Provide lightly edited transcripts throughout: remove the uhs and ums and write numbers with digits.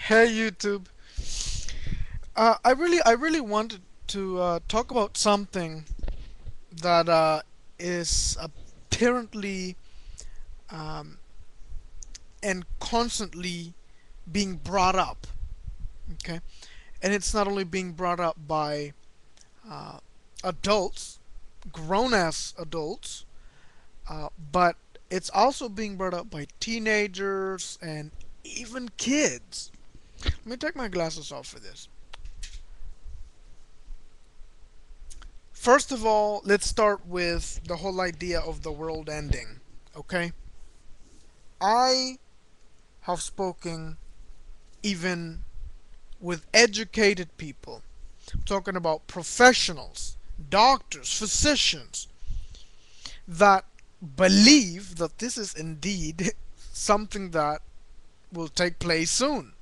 Hey YouTube. I really wanted to talk about something that is apparently um, and constantly being brought up. Okay, and it's not only being brought up by uh, adults, grown-ass adults, but it's also being brought up by teenagers and even kids. Let me take my glasses off for this. First of all, let's start with the whole idea of the world ending. Okay? I have spoken even with educated people. I'm talking about professionals, doctors, physicians that believe that this is indeed something that will take place soon.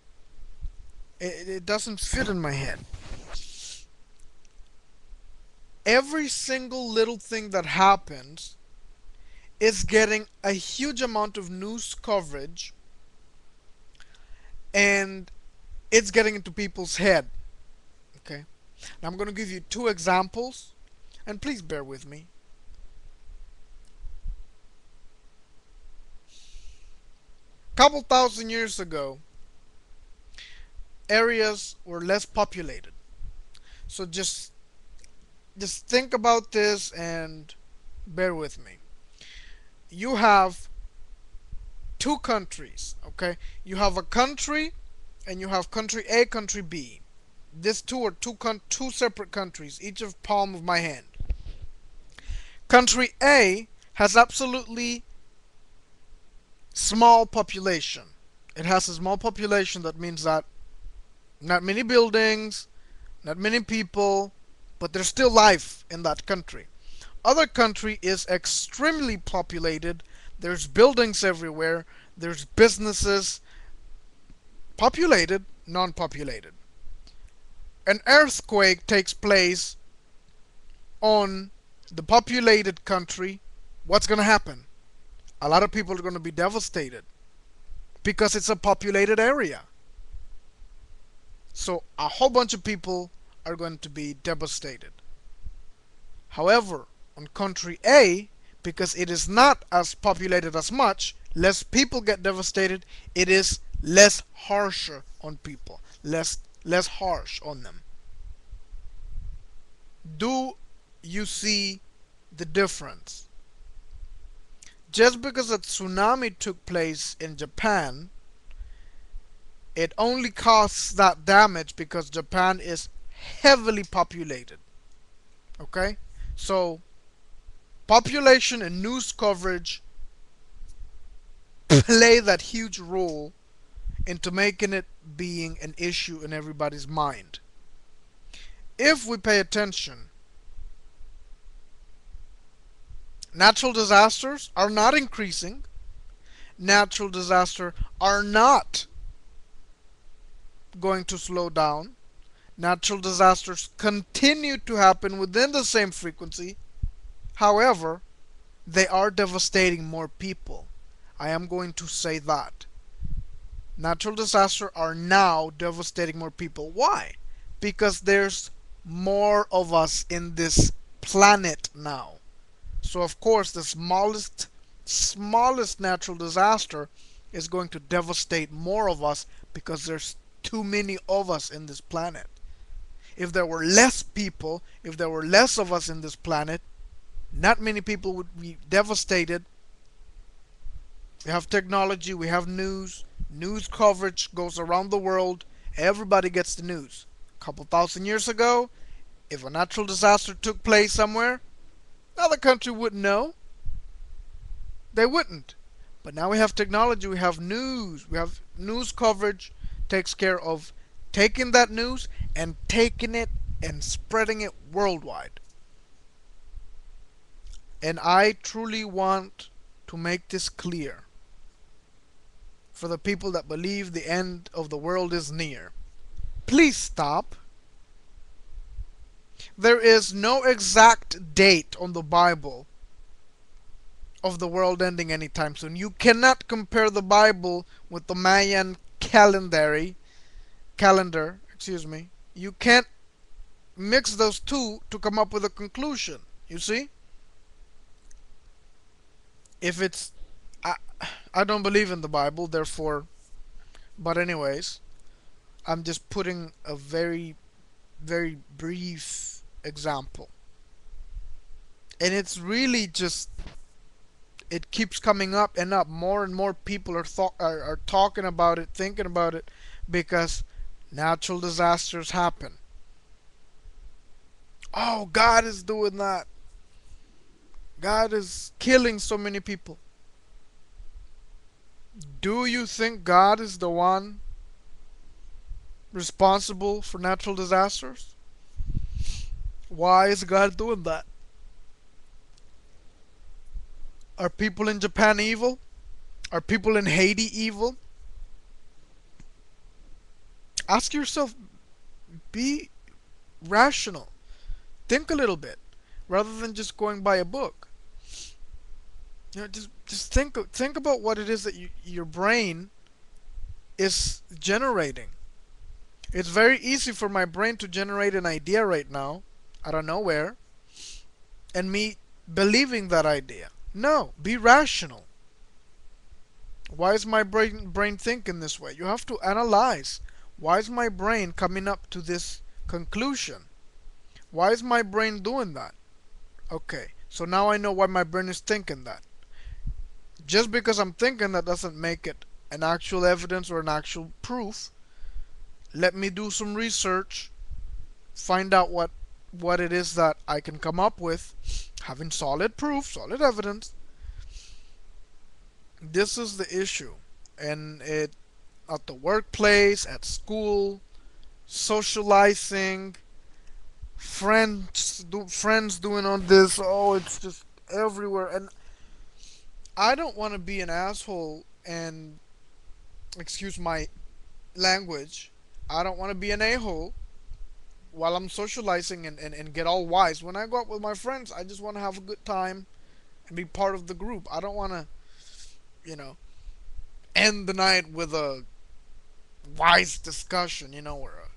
It doesn't fit in my head. Every single little thing that happens is getting a huge amount of news coverage, and it's getting into people's head. Okay, now I'm going to give you two examples, and please bear with me. A couple thousand years ago, areas were less populated. So just think about this and bear with me. You have two countries. Okay, you have a country, and you have country A, country B. These two are two separate countries, each of palm of my hand. Country A has absolutely small population. It has a small population. That means that not many buildings, not many people, but there's still life in that country. Other country is extremely populated. There's buildings everywhere. There's businesses, populated, non-populated. An earthquake takes place on the populated country. What's going to happen? A lot of people are going to be devastated because it's a populated area. So a whole bunch of people are going to be devastated. However, on country A, because it is not as populated as much, less people get devastated. It is less harsher on people, less harsh on them. Do you see the difference? Just because a tsunami took place in Japan, it only causes that damage because Japan is heavily populated. Okay? So, population and news coverage play that huge role into making it being an issue in everybody's mind. If we pay attention, natural disasters are not increasing. Natural disasters are not going to slow down. Natural disasters continue to happen within the same frequency. However, they are devastating more people. I am going to say that. Natural disasters are now devastating more people. Why? Because there's more of us in this planet now. So of course the smallest natural disaster is going to devastate more of us because there's too many of us in this planet. If there were less people, if there were less of us in this planet, not many people would be devastated. We have technology, we have news coverage goes around the world, everybody gets the news. A couple thousand years ago, if a natural disaster took place somewhere, another country wouldn't know. They wouldn't. But now we have technology, we have news coverage takes care of taking that news and taking it and spreading it worldwide. And I truly want to make this clear for the people that believe the end of the world is near. Please stop. There is no exact date on the Bible of the world ending anytime soon. You cannot compare the Bible with the Mayan calendar. calendar, excuse me, you can't mix those two to come up with a conclusion. You see? If it's I, I don't believe in the Bible, therefore, but anyways, I'm just putting a very very brief example. And it's really just it keeps coming up and up. More and more people are talking about it, thinking about it, because natural disasters happen. Oh, God is doing that. God is killing so many people. Do you think God is the one responsible for natural disasters? Why is God doing that? Are people in Japan evil? Are people in Haiti evil? Ask yourself, be rational. Think a little bit rather than just going by a book. Just think about what it is that your brain is generating. It's very easy for my brain to generate an idea right now out of nowhere and me believing that idea. No, be rational. Why is my brain thinking this way? You have to analyze. Why is my brain coming up to this conclusion? Why is my brain doing that? Okay, so now I know why my brain is thinking that. Just because I'm thinking that doesn't make it an actual evidence or an actual proof. Let me do some research, find out what it is that I can come up with, having solid proof, solid evidence. This is the issue, and it at the workplace, at school, socializing, friends doing on this. Oh, it's just everywhere, and I don't want to be an asshole and excuse my language. I don't want to be an a-hole while I'm socializing and get all wise. When I go out with my friends, I just want to have a good time and be part of the group. I don't want to, you know, end the night with a wise discussion, where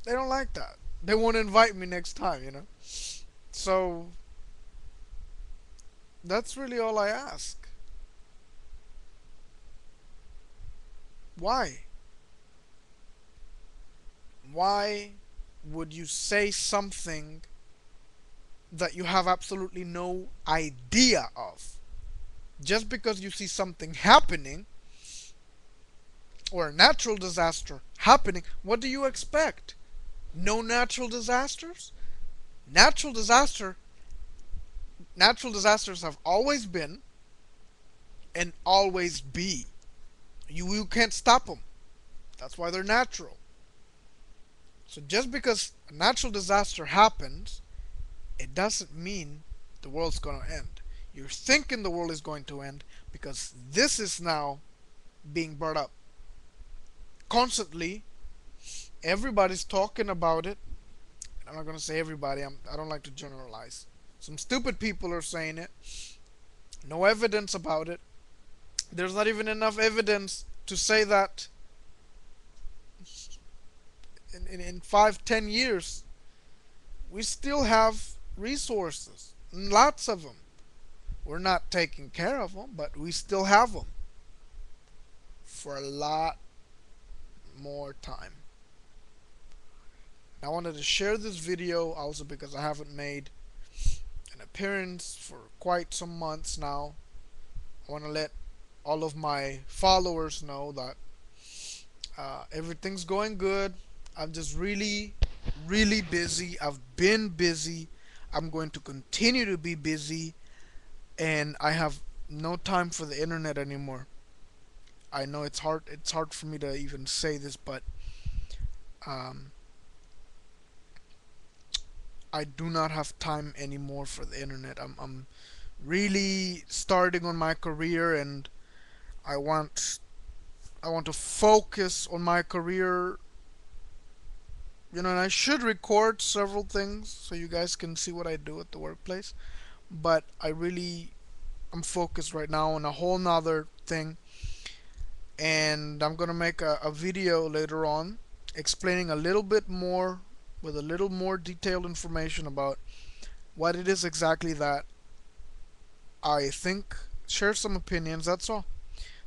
they don't like that. They won't invite me next time. So that's really all I ask. Why? Why would you say something that you have absolutely no idea of? Just because you see something happening or a natural disaster happening, what do you expect? No natural disasters? Natural disaster natural disasters have always been and always be. You can't stop them. That's why they're natural. So just because a natural disaster happens, it doesn't mean the world's going to end. You're thinking the world is going to end because this is now being brought up constantly. Everybody's talking about it. I'm not going to say everybody. I don't like to generalize. Some stupid people are saying it. No evidence about it. There's not even enough evidence to say that in 5, 10 years we still have resources, lots of them. We're not taking care of them, but we still have them for a lot more time. I wanted to share this video also because I haven't made an appearance for quite some months now. I want to let all of my followers know that everything's going good. I'm just really, really busy. I've been busy. I'm going to continue to be busy, and I have no time for the internet anymore. I know it's hard. It's hard for me to even say this, but um, I do not have time anymore for the internet. I'm really starting on my career, and I want I want to focus on my career. And I should record several things so you guys can see what I do at the workplace. But I'm focused right now on a whole nother thing, and I'm gonna make a video later on explaining a little bit more with a little more detailed information about what it is exactly that I think, share some opinions, that's all.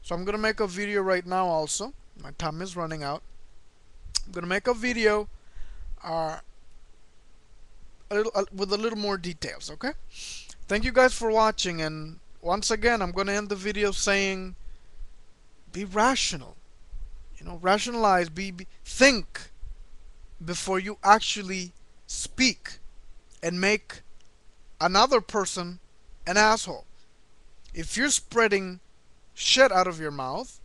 So I'm gonna make a video right now also. My time is running out. I'm gonna make a video uh, with a little more details, okay? Thank you guys for watching, and once again, I'm gonna end the video saying be rational. Rationalize, think before you actually speak and make another person an asshole. If you're spreading shit out of your mouth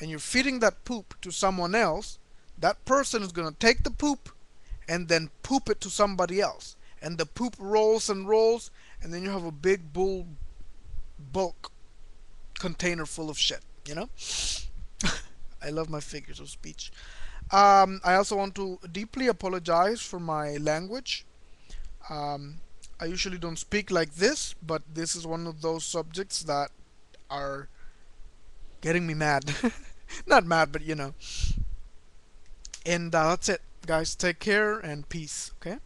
and you're feeding that poop to someone else, that person is going to take the poop and then poop it to somebody else. And the poop rolls and rolls, and then you have a big bulk container full of shit, you know? I love my figures of speech. I also want to deeply apologize for my language. Um, I usually don't speak like this, but this is one of those subjects that are getting me mad. Not mad, but you know. And that's it, guys. Take care and peace. Okay.